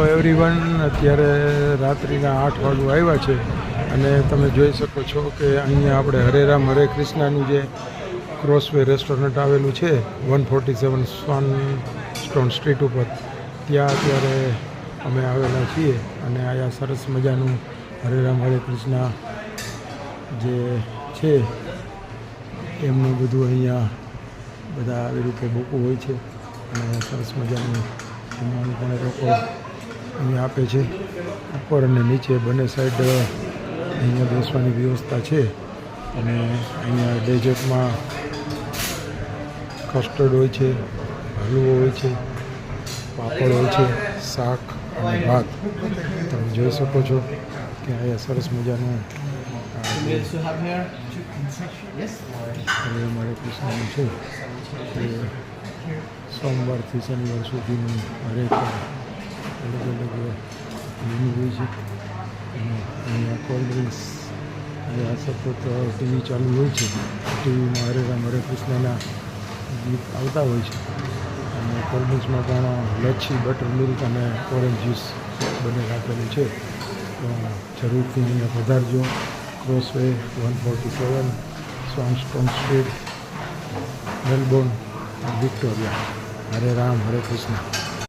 Everyone, અત્યારે રાત્રિના 8 વાગ્યા આવ્યા છે અને તમે જોઈ શકો છો કે અહીંયા આપણે હરે રામ હરે કૃષ્ણનું જે ક્રોસવે રેસ્ટોરન્ટ આવેલું છે 147 સ્વાનસ્ટોન સ્ટ્રીટ ઉપર, ત્યાં અત્યારે અમે આવેલા છીએ અને અહીંયા સરસ મજાનું હરે રામ હરે કૃષ્ણ જે છે એમનું બધું અહીંયા બધા આવી રીતે બુકું હોય છે અને સરસ મજાનું જમવાનું પણ એ લોકો અહીંયા આપે છે. ઉપર અને નીચે બંને સાઈડ અહીંયા બેસવાની વ્યવસ્થા છે અને અહીંયા ડેઝર્ટમાં કસ્ટર્ડ હોય છે, હલવો હોય છે, પાપડ હોય છે, શાક અને ભાત. તમે જોઈ શકો છો કે અહીંયા સરસ મજાનું અમારે કૃષ્ણનું છે એ સોમવારથી શનિવાર સુધીનું હરેક અલગ અલગ મેનુ હોય છે અને અહીંયા કોલ્ડ ડ્રિંક્સ અહીંયા સતત ટીવી ચાલુ હોય છે. ટીવીમાં હરે રામ હરે કૃષ્ણના ગીત આવતા હોય છે અને કોલ્ડ ડ્રિંક્સમાં પણ લચ્છી, બટર મિલ્ક અને ઓરેન્જ જ્યુસ બંને રાખેલું છે. તો જરૂરથી અહીંયા પધારજો. ક્રોસવે 147 સ્વાનસ્ટોન સ્ટ્રીટ, મેલબોર્ન, વિક્ટોરિયા. હરે રામ હરે કૃષ્ણ.